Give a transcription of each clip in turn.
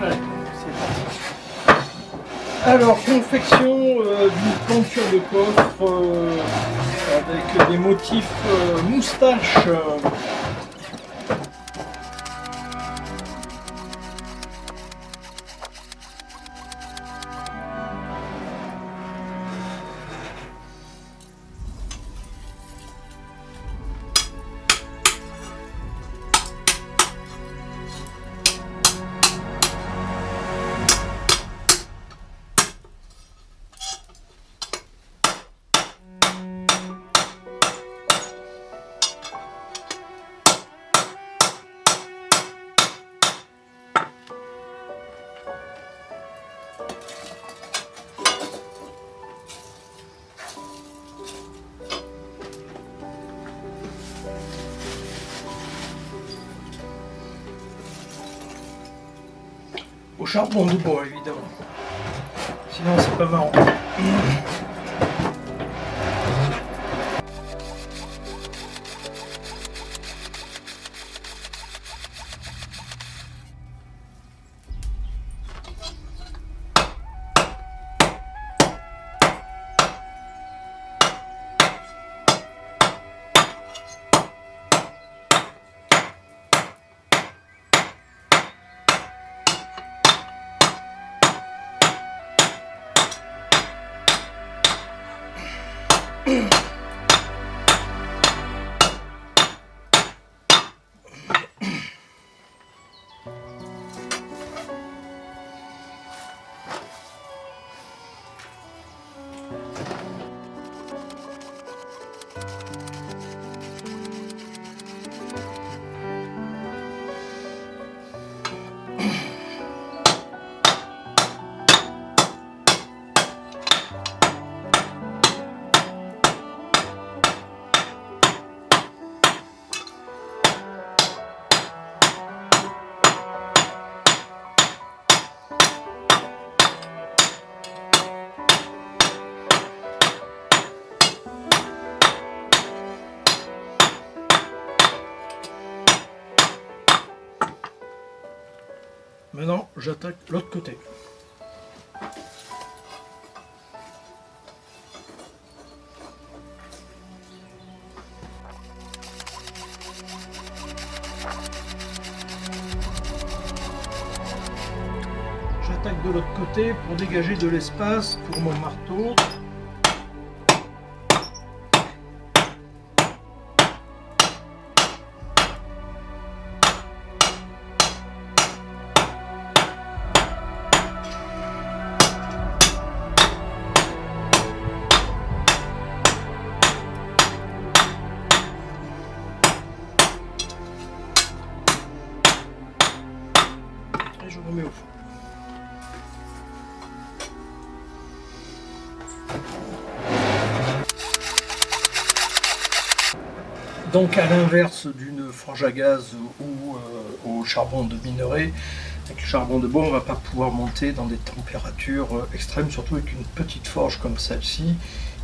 Allez, c'est parti. Alors, confection d'une planture de coffre avec des motifs moustaches. Au charbon de bois, évidemment. Sinon, c'est pas marrant. Maintenant, j'attaque l'autre côté. J'attaque de l'autre côté pour dégager de l'espace pour mon marteau. Je remets au fond. Donc à l'inverse d'une forge à gaz ou au charbon de minerai, avec le charbon de bois on ne va pas pouvoir monter dans des températures extrêmes, surtout avec une petite forge comme celle-ci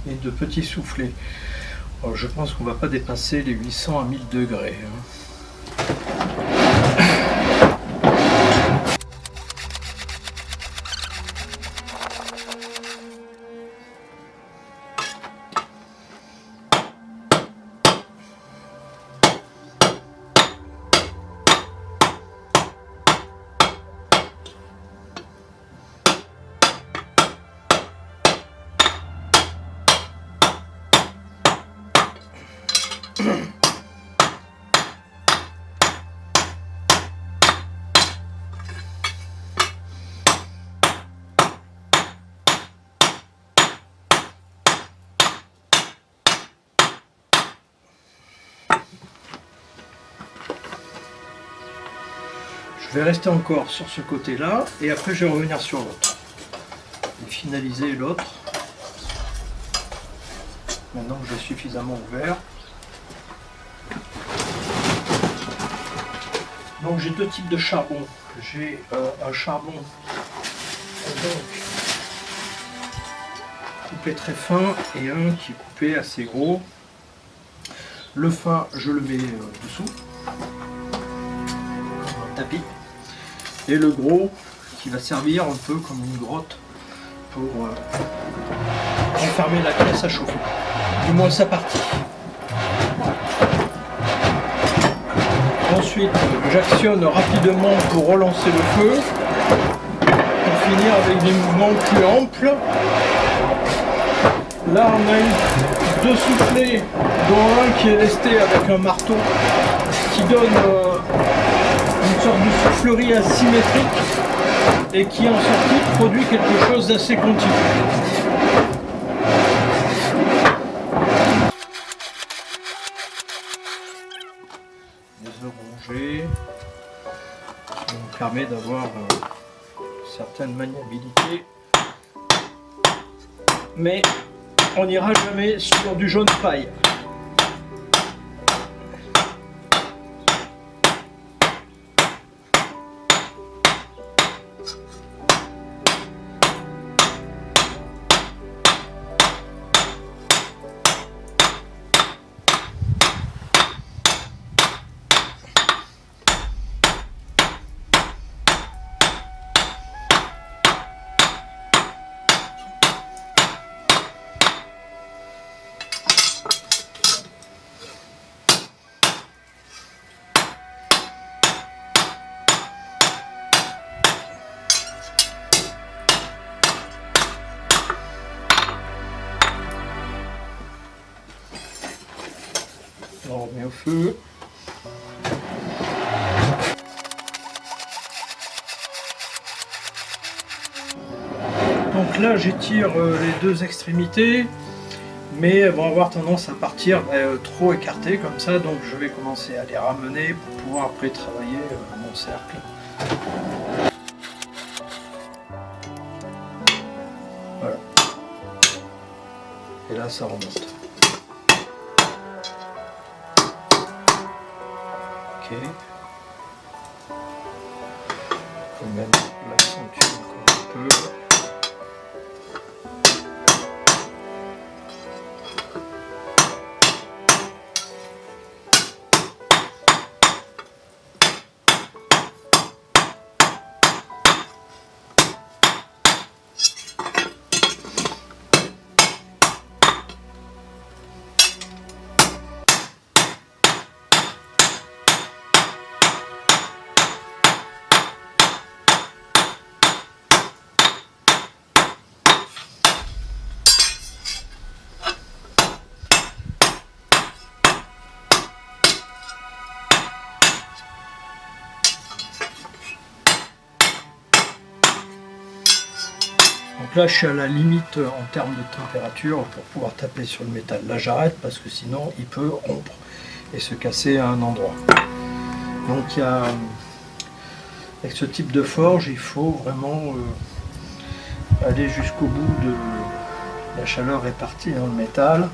et de petits soufflets. Alors, je pense qu'on ne va pas dépasser les 800 à 1000 degrés. Je vais rester encore sur ce côté-là et après je vais revenir sur l'autre. Et finaliser l'autre. Maintenant que j'ai suffisamment ouvert. Donc j'ai deux types de charbon. J'ai un charbon donc, coupé très fin et un qui est coupé assez gros. Le fin, je le mets dessous, comme un tapis. Et le gros, qui va servir un peu comme une grotte pour enfermer la caisse à chauffer, du moins sa partie. Ensuite, j'actionne rapidement pour relancer le feu, pour finir avec des mouvements plus amples. Là, on a eu 2 soufflets, dont un qui est lesté avec un marteau, qui donne une sorte de soufflerie asymétrique et qui en sortie produit quelque chose d'assez continu. Les œufs rongés, qui nous permet d'avoir une certaine maniabilité, mais on n'ira jamais sur du jaune paille. On remet au feu. Donc là j'étire les 2 extrémités, mais elles vont avoir tendance à partir trop écartées comme ça, donc je vais commencer à les ramener pour pouvoir après travailler mon cercle. Voilà. Et là ça remonte. Ok. Je peux même l'accentuer encore un peu. Donc là, je suis à la limite en termes de température pour pouvoir taper sur le métal. Là, j'arrête parce que sinon, il peut rompre et se casser à un endroit. Donc, avec ce type de forge, il faut vraiment aller jusqu'au bout de la chaleur répartie dans le métal.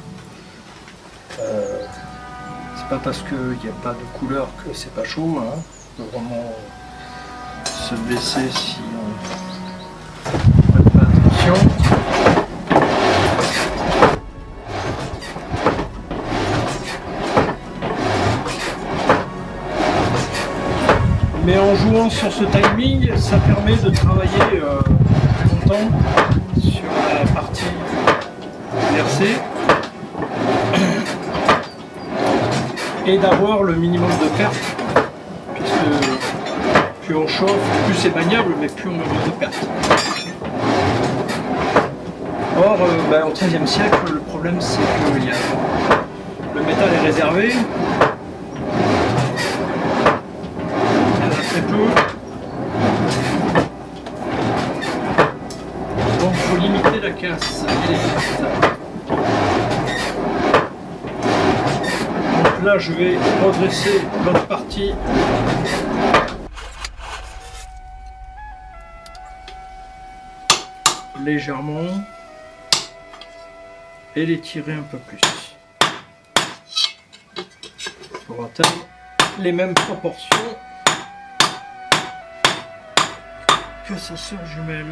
C'est pas parce qu'il n'y a pas de couleur que c'est pas chaud. Hein. Il faut vraiment se baisser si on ne fait pas attention. Mais en jouant sur ce timing, ça permet de travailler longtemps sur la partie versée et d'avoir le minimum de pertes, puisque plus on chauffe, plus c'est maniable, mais plus on a de pertes. Or, au XIIIe siècle, le problème c'est que le métal est réservé. Très peu. Donc il faut limiter la casse et les pertes. Donc là je vais redresser l'autre partie. Légèrement. Et les tirer un peu plus. Pour atteindre les mêmes proportions que sa sœur jumelle.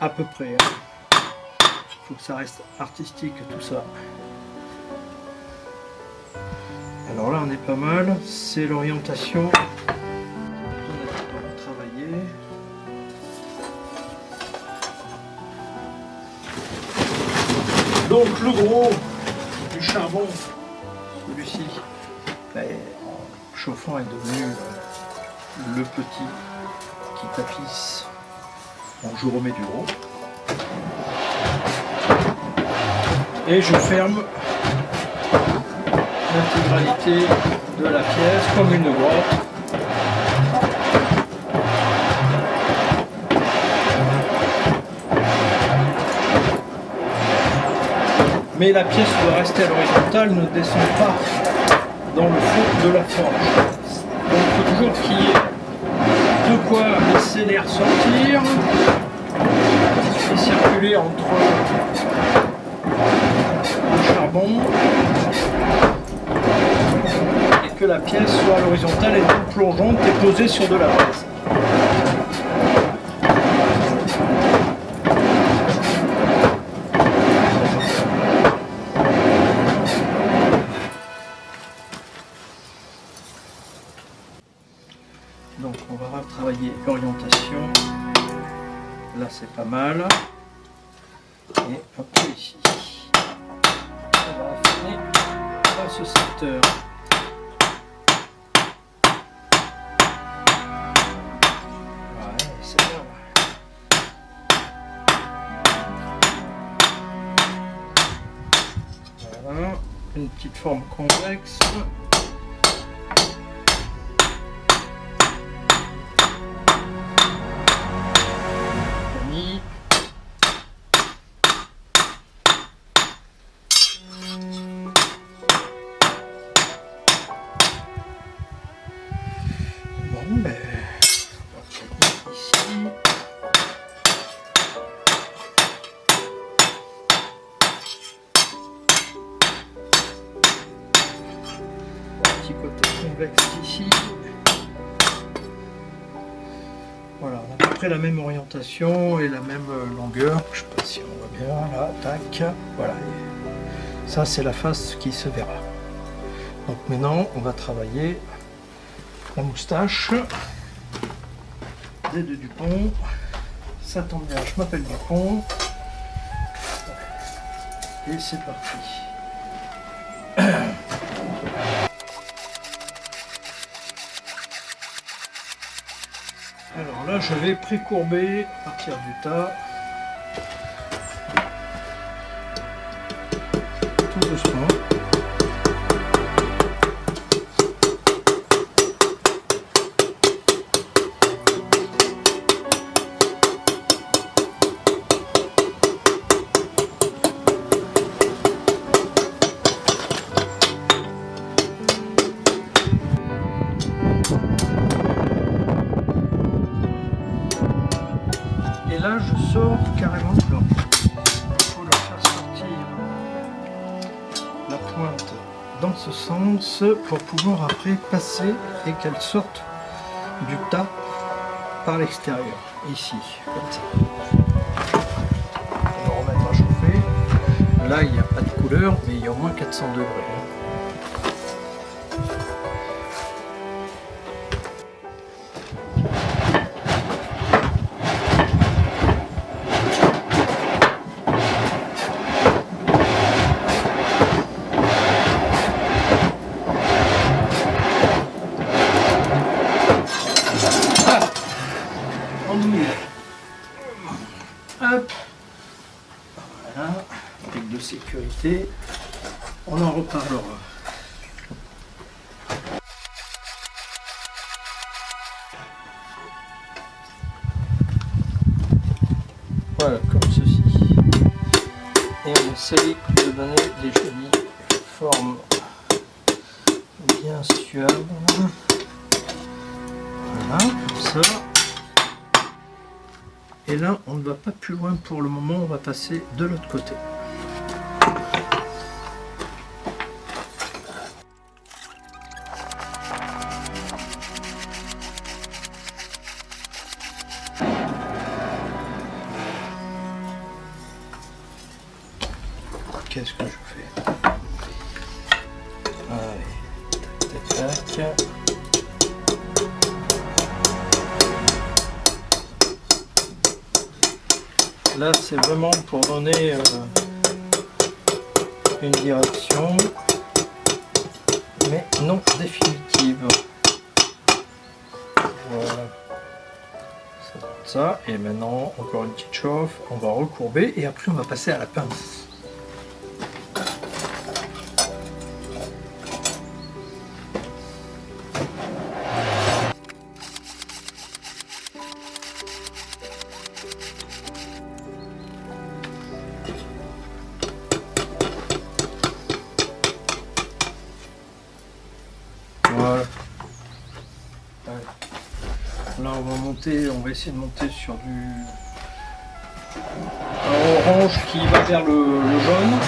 À peu près. faut que ça reste artistique tout ça. Alors là on est pas mal, c'est l'orientation. On va travailler. Donc le gros du charbon, celui-ci, en chauffant est devenu le petit qui tapisse. Donc je remets du gros. Et je ferme l'intégralité de la pièce comme une grotte. Mais la pièce doit rester à l'horizontale, ne descend pas dans le fond de la forge. Donc il faut toujours qu'il y ait de quoi laisser l'air sortir et circuler entre le charbon et que la pièce soit à l'horizontale et non plongeante et posée sur de la braise. Donc on va retravailler l'orientation. Là c'est pas mal. Et hop ici. On va affiner à ce secteur. Ouais, c'est bien. Voilà, une petite forme convexe. Côté convexe ici. Voilà, on a à peu près la même orientation et la même longueur. Je sais pas si on voit bien là, tac. Voilà, ça c'est la face qui se verra. Donc maintenant on va travailler la moustache. Z de Dupont, ça tombe bien, je m'appelle Dupont. Et c'est parti. Alors là, je vais pré-courber à partir du tas, tout doucement. Et là, je sors carrément de blanc. Il faut leur faire sortir la pointe dans ce sens pour pouvoir après passer et qu'elle sorte du tas par l'extérieur, ici, comme ça. On va remettre à chauffer. Là, il n'y a pas de couleur, mais il y a au moins 400 degrés. Hop, voilà, avec de sécurité, on en reparlera. Voilà, comme ceci. Et on essaye de donner des jolies formes bien suaves. Voilà, comme ça. Et là, on ne va pas plus loin pour le moment, on va passer de l'autre côté. qu'est-ce que je fais? Allez, tac, tac, tac. Là, c'est vraiment pour donner une direction, mais non définitive. Voilà. Ça, et maintenant, encore une petite chauffe, on va recourber, et après on va passer à la pince. Voilà. Allez. Là on va monter, on va essayer de monter sur du orange qui va vers le jaune.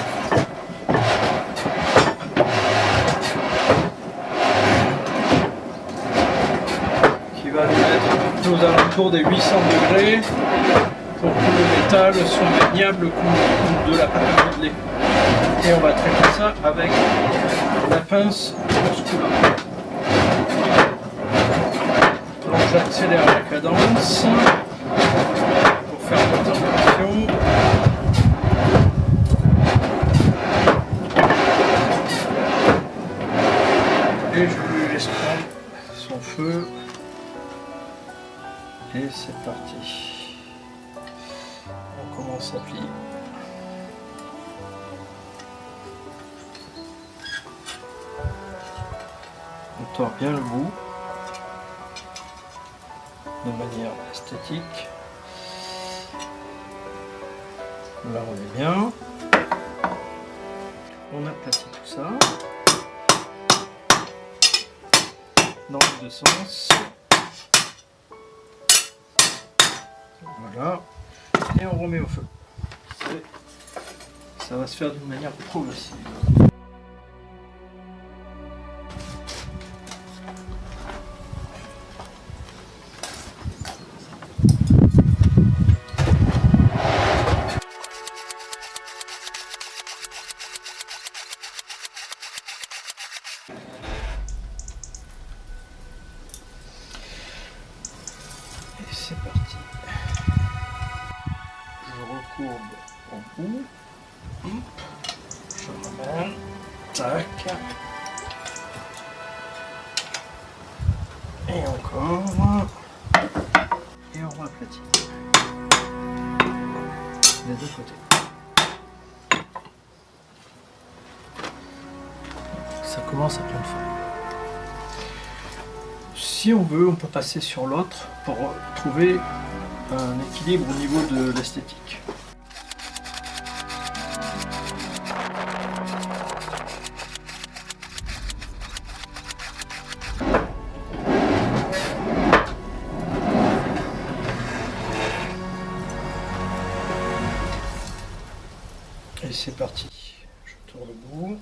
Qui va nous mettre aux alentours des 800 degrés pour que le métal soit maniable comme de la pâte à modeler. Et on va traiter ça avec la pince pour ce coup-là. Donc j'accélère la cadence pour faire l'observation. Et je lui laisse prendre son feu. Et c'est parti. On commence à plier. On tord bien le bout de manière esthétique. Là on est bien. On aplatit tout ça dans les deux sens. Voilà. Et on remet au feu. Ça va se faire d'une manière progressive. Et c'est parti. Je recourbe au bout. Je ramène. Tac. Et encore. Et on aplatit. Des deux côtés. Ça commence à prendre forme. Si on veut, on peut passer sur l'autre pour trouver un équilibre au niveau de l'esthétique. Et c'est parti. Je tourne le bout.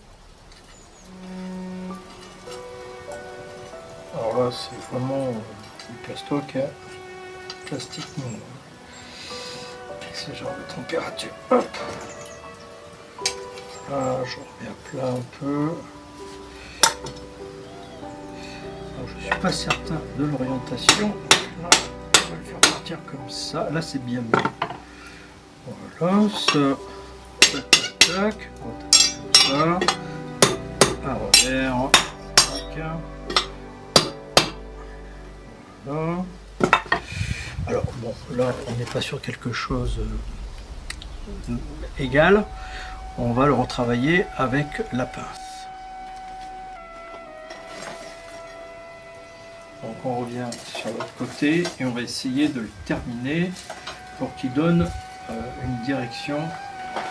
Alors là, c'est vraiment du plastoc, hein. Plastique mou. Ce genre de température. Hop. Là, je remets à plat un peu. Alors, je suis pas certain de l'orientation. Là, on va le faire partir comme ça. Là, c'est bien mieux. Voilà, ça. Tac, tac, tac. On tape comme ça. À revers. Tac. Voilà. Alors bon, là on n'est pas sur quelque chose égal, on va le retravailler avec la pince. Donc on revient sur l'autre côté et on va essayer de le terminer pour qu'il donne une direction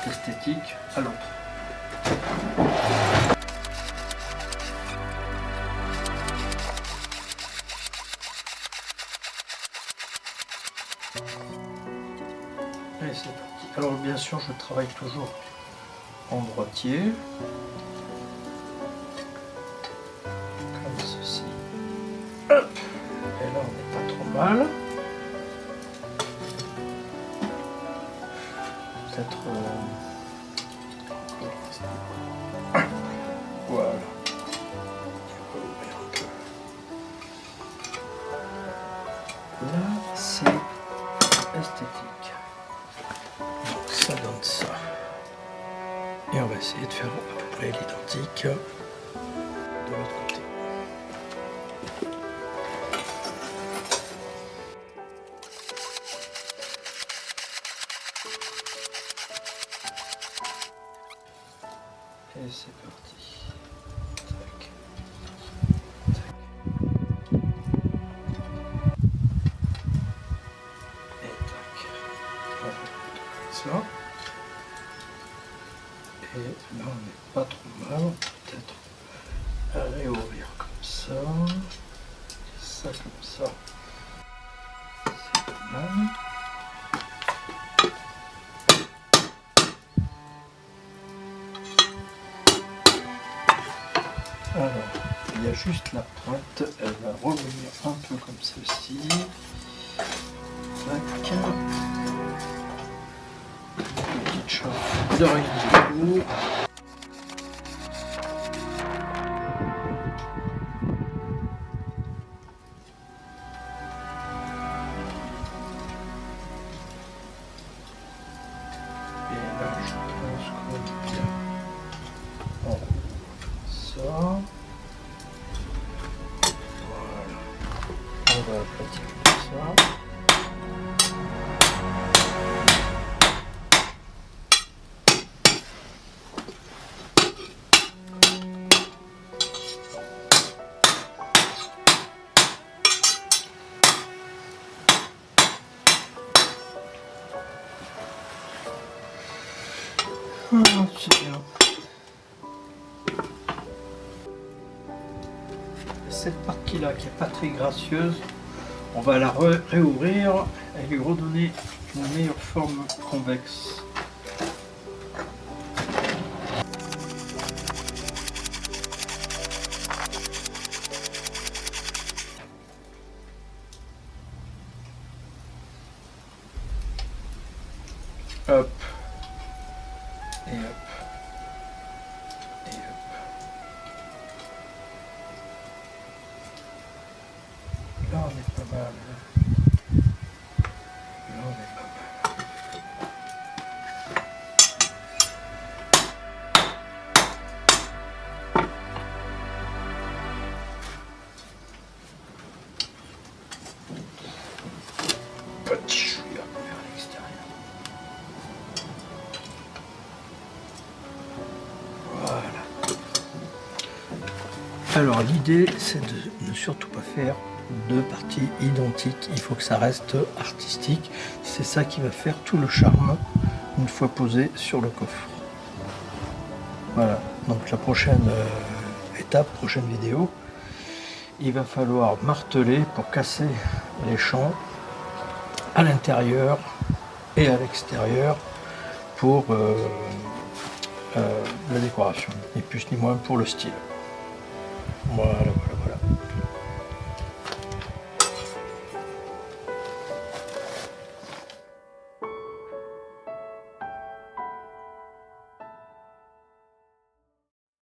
esthétique à l'autre. Et c'est parti. Alors bien sûr je travaille toujours en droitier. Comme ceci. Hop. Et là on n'est pas trop mal. Peut-être Voilà. On va ouvrir un peu. Là, c'est esthétique. Donc ça donne ça. Et on va essayer de faire à peu près l'identique de l'autre côté. Et c'est parti. Tac. Tac. Et tac. Voilà. Ça. Et là on n'est pas trop mal. Peut-être réouvrir comme ça. Et ça comme ça. C'est pas mal. Alors, il y a juste la pointe, elle va revenir un peu comme celle-ci. Tac. Une petite chose de rayonnement. Et là, je pense qu'on est bien en haut. Ça. Voilà. On va aplatir comme ça. Ah, c'est bien. Cette partie-là qui n'est pas très gracieuse, on va la réouvrir et lui redonner une meilleure forme convexe. Hop. Et hop. Et hop. Là on est pas mal. Là on est pas mal. Petit chouïa vers l'extérieur. Voilà. Alors l'idée c'est de ne surtout pas faire deux parties identiques, il faut que ça reste artistique, c'est ça qui va faire tout le charme une fois posé sur le coffre. Voilà, donc la prochaine étape, prochaine vidéo, il va falloir marteler pour casser les champs à l'intérieur et à l'extérieur pour la décoration, ni plus ni moins pour le style. Voilà.